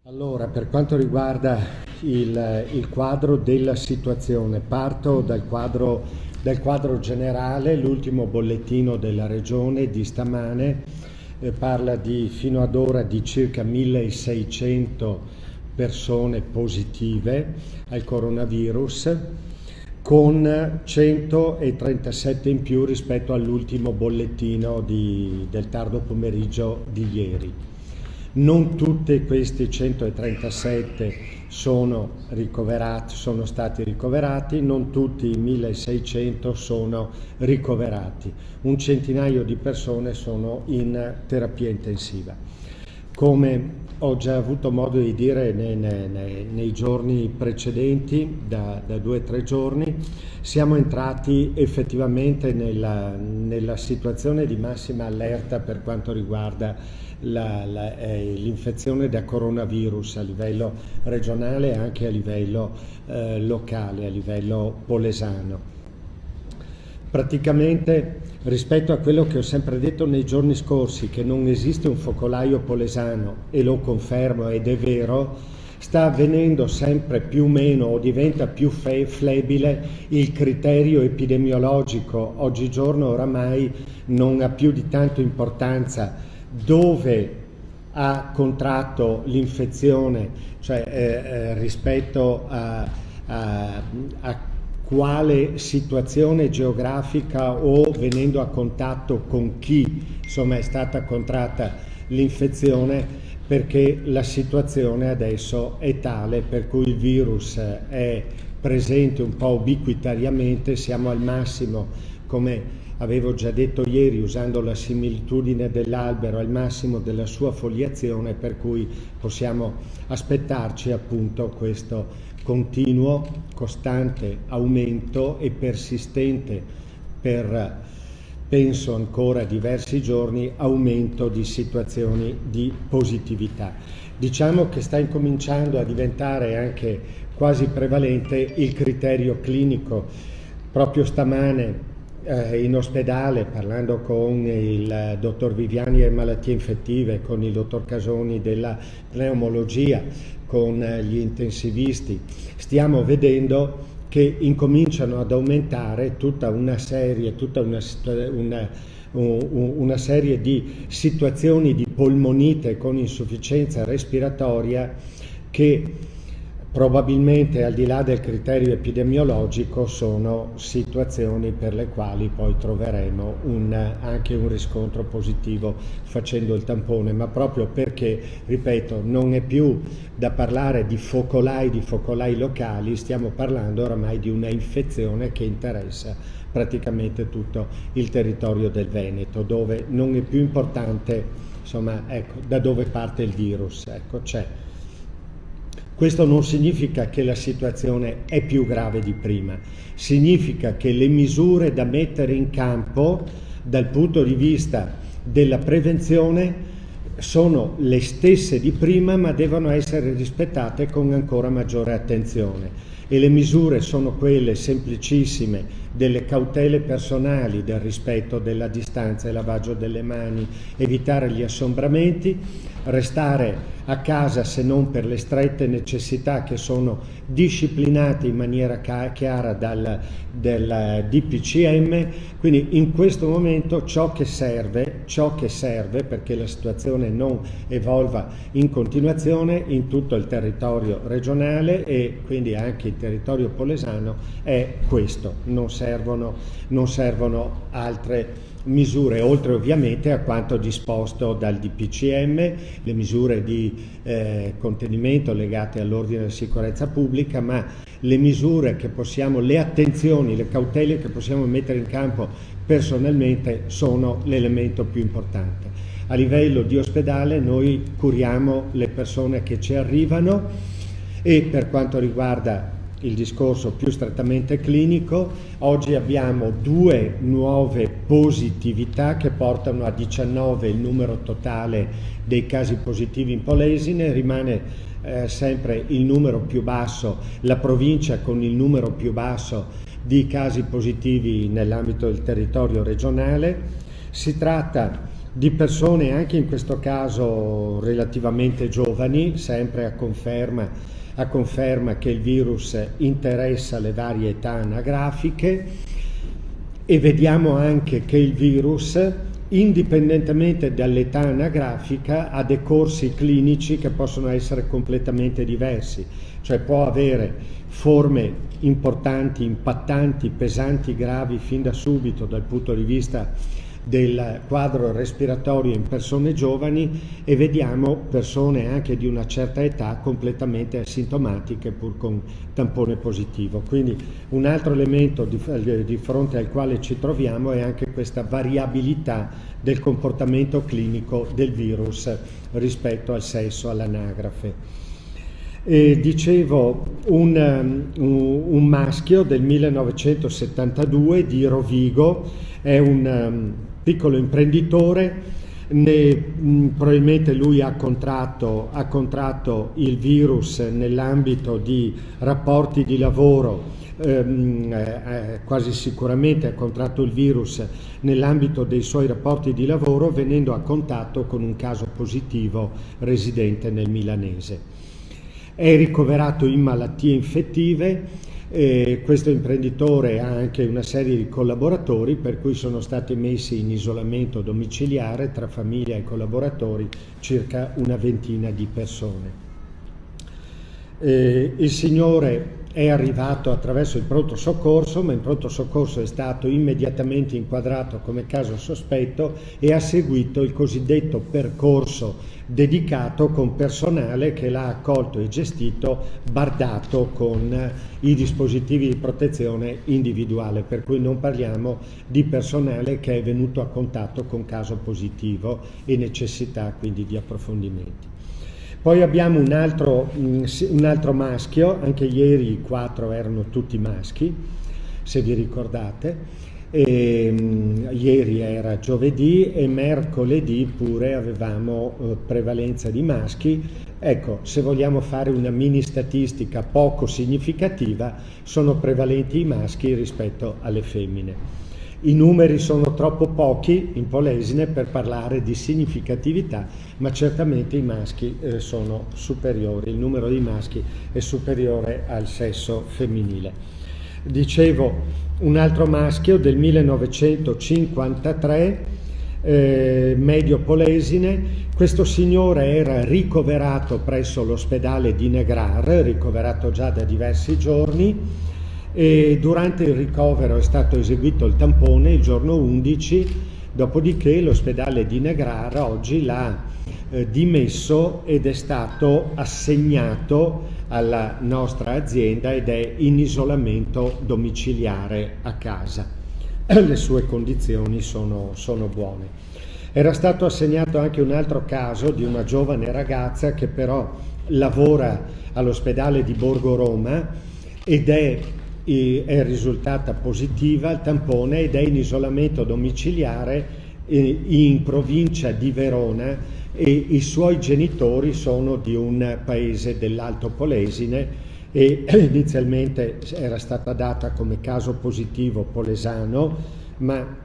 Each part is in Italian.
Allora, per quanto riguarda il quadro della situazione, parto dal quadro generale. L'ultimo bollettino della Regione di stamane parla fino ad ora di circa 1600 persone positive al coronavirus, con 137 in più rispetto all'ultimo bollettino del tardo pomeriggio di ieri. Non tutti questi 137 sono stati ricoverati, non tutti i 1600 sono ricoverati. Un centinaio di persone sono in terapia intensiva. Come ho già avuto modo di dire nei giorni precedenti, da 2 o 3 giorni, siamo entrati effettivamente nella situazione di massima allerta per quanto riguarda l'infezione da coronavirus a livello regionale e anche a livello locale, a livello polesano. Praticamente, rispetto a quello che ho sempre detto nei giorni scorsi, che non esiste un focolaio polesano, e lo confermo ed è vero, sta avvenendo sempre più o meno, o diventa più flebile il criterio epidemiologico. Oggigiorno oramai non ha più di tanto importanza dove ha contratto l'infezione, cioè rispetto a quale situazione geografica o venendo a contatto con chi insomma è stata contratta l'infezione, perché la situazione adesso è tale per cui il virus è presente un po' ubiquitariamente. Siamo al massimo, come avevo già detto ieri usando la similitudine dell'albero, al massimo della sua foliazione, per cui possiamo aspettarci appunto questo continuo, costante aumento e persistente per penso ancora diversi giorni, aumento di situazioni di positività. Diciamo che sta incominciando a diventare anche quasi prevalente il criterio clinico. Proprio stamane in ospedale, parlando con il dottor Viviani e malattie infettive, con il dottor Casoni della pneumologia, con gli intensivisti, stiamo vedendo che incominciano ad aumentare tutta una serie di situazioni di polmonite con insufficienza respiratoria che probabilmente, al di là del criterio epidemiologico, sono situazioni per le quali poi troveremo anche un riscontro positivo facendo il tampone, ma proprio perché, ripeto, non è più da parlare di focolai locali, stiamo parlando oramai di una infezione che interessa praticamente tutto il territorio del Veneto, dove non è più importante, insomma, ecco, da dove parte il virus, ecco, c'è. Questo non significa che la situazione è più grave di prima, significa che le misure da mettere in campo dal punto di vista della prevenzione sono le stesse di prima, ma devono essere rispettate con ancora maggiore attenzione. E le misure sono quelle semplicissime delle cautele personali, del rispetto della distanza e lavaggio delle mani, evitare gli assombramenti, restare a casa se non per le strette necessità che sono disciplinate in maniera chiara dal DPCM. Quindi in questo momento ciò che serve perché la situazione non evolva in continuazione in tutto il territorio regionale e quindi anche il territorio polesano è questo. Non servono altre misure, oltre ovviamente a quanto disposto dal DPCM, le misure di contenimento legate all'ordine e alla sicurezza pubblica, ma le misure che possiamo, le attenzioni, le cautele che possiamo mettere in campo personalmente sono l'elemento più importante. A livello di ospedale noi curiamo le persone che ci arrivano e per quanto riguarda il discorso più strettamente clinico, oggi abbiamo 2 nuove positività che portano a 19 il numero totale dei casi positivi in Polesine. Rimane sempre il numero più basso, la provincia con il numero più basso di casi positivi nell'ambito del territorio regionale. Si tratta di persone, anche in questo caso relativamente giovani, sempre a conferma che il virus interessa le varie età anagrafiche, e vediamo anche che il virus, indipendentemente dall'età anagrafica, ha dei corsi clinici che possono essere completamente diversi, cioè può avere forme importanti, impattanti, pesanti, gravi fin da subito dal punto di vista del quadro respiratorio in persone giovani, e vediamo persone anche di una certa età completamente asintomatiche pur con tampone positivo. Quindi un altro elemento di fronte al quale ci troviamo è anche questa variabilità del comportamento clinico del virus rispetto al sesso, all'anagrafe. Dicevo, un maschio del 1972 di Rovigo, è un piccolo imprenditore, probabilmente lui ha contratto il virus nell'ambito di rapporti di lavoro, quasi sicuramente ha contratto il virus nell'ambito dei suoi rapporti di lavoro, venendo a contatto con un caso positivo residente nel milanese. È ricoverato in malattie infettive. Questo imprenditore ha anche una serie di collaboratori, per cui sono stati messi in isolamento domiciliare tra famiglia e collaboratori circa una ventina di persone. Il signore è arrivato attraverso il pronto soccorso, ma il pronto soccorso è stato immediatamente inquadrato come caso sospetto e ha seguito il cosiddetto percorso dedicato con personale che l'ha accolto e gestito, bardato con i dispositivi di protezione individuale, per cui non parliamo di personale che è venuto a contatto con caso positivo e necessità quindi di approfondimenti. Poi abbiamo un altro maschio, anche ieri i 4 erano tutti maschi, se vi ricordate. Ieri era giovedì e mercoledì pure avevamo prevalenza di maschi. Ecco, se vogliamo fare una mini statistica poco significativa, sono prevalenti i maschi rispetto alle femmine. I numeri sono troppo pochi in Polesine per parlare di significatività, ma certamente i maschi sono superiori, il numero di maschi è superiore al sesso femminile. Dicevo, un altro maschio del 1953, medio Polesine. Questo signore era ricoverato presso l'ospedale di Negrar, ricoverato già da diversi giorni, e durante il ricovero è stato eseguito il tampone il giorno 11, dopodiché l'ospedale di Negrar oggi l'ha dimesso ed è stato assegnato alla nostra azienda ed è in isolamento domiciliare a casa. Le sue condizioni sono buone. Era stato assegnato anche un altro caso di una giovane ragazza che però lavora all'ospedale di Borgo Roma ed è risultata positiva al tampone ed è in isolamento domiciliare in provincia di Verona, e i suoi genitori sono di un paese dell'Alto Polesine e inizialmente era stata data come caso positivo polesano, ma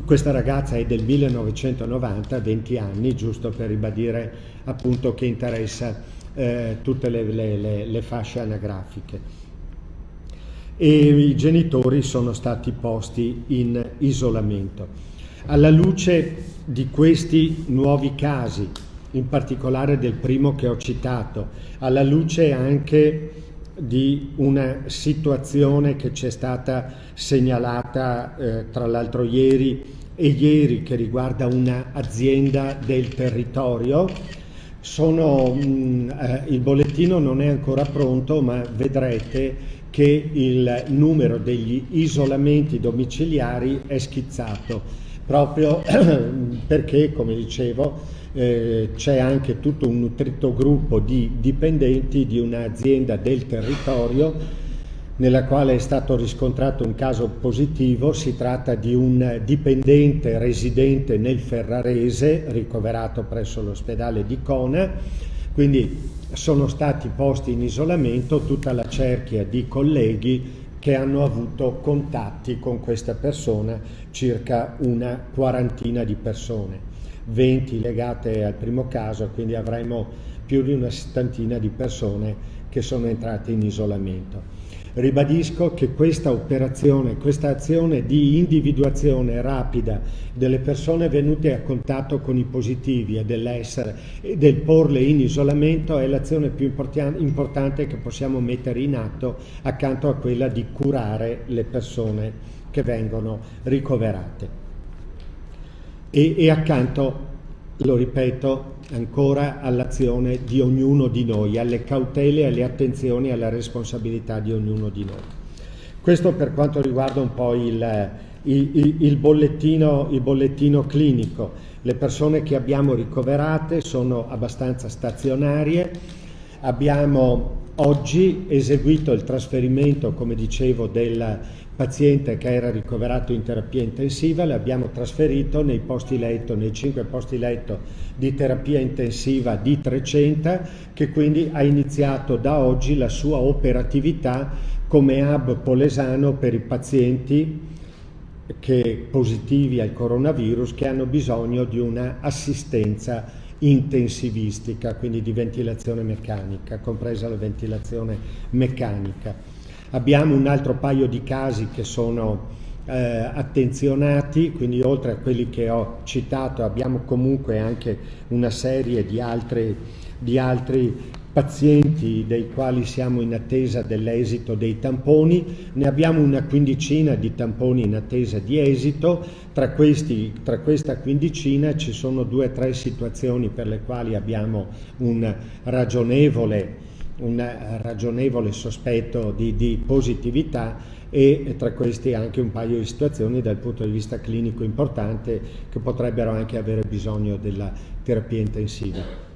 questa ragazza è del 1990, 20 anni, giusto per ribadire appunto che interessa tutte le fasce anagrafiche. E i genitori sono stati posti in isolamento. Alla luce di questi nuovi casi, in particolare del primo che ho citato, alla luce anche di una situazione che ci è stata segnalata tra l'altro ieri che riguarda un'azienda del territorio, il bollettino non è ancora pronto, ma vedrete che il numero degli isolamenti domiciliari è schizzato, proprio perché, come dicevo, c'è anche tutto un nutrito gruppo di dipendenti di un'azienda del territorio nella quale è stato riscontrato un caso positivo. Si tratta di un dipendente residente nel Ferrarese, ricoverato presso l'ospedale di Cona. Quindi sono stati posti in isolamento tutta la cerchia di colleghi che hanno avuto contatti con questa persona, circa una quarantina di persone. 20 legate al primo caso, quindi avremo più di una settantina di persone che sono entrate in isolamento. Ribadisco che questa operazione, questa azione di individuazione rapida delle persone venute a contatto con i positivi e del porle in isolamento è l'azione più importante che possiamo mettere in atto accanto a quella di curare le persone che vengono ricoverate. E accanto, lo ripeto ancora, all'azione di ognuno di noi, alle cautele, alle attenzioni, alla responsabilità di ognuno di noi. Questo per quanto riguarda un po' il bollettino clinico. Le persone che abbiamo ricoverate sono abbastanza stazionarie. Abbiamo oggi eseguito il trasferimento, come dicevo, del paziente che era ricoverato in terapia intensiva, l'abbiamo trasferito nei posti letto, nei 5 posti letto di terapia intensiva di Trecenta, che quindi ha iniziato da oggi la sua operatività come hub polesano per i pazienti positivi al coronavirus che hanno bisogno di una assistenza intensivistica, quindi di ventilazione meccanica, compresa la ventilazione meccanica. Abbiamo un altro paio di casi che sono attenzionati, quindi oltre a quelli che ho citato abbiamo comunque anche una serie di altri pazienti dei quali siamo in attesa dell'esito dei tamponi. Ne abbiamo una quindicina di tamponi in attesa di esito. Tra questa quindicina ci sono 2 o 3 situazioni per le quali abbiamo un ragionevole sospetto di positività, e tra questi anche un paio di situazioni dal punto di vista clinico importante che potrebbero anche avere bisogno della terapia intensiva.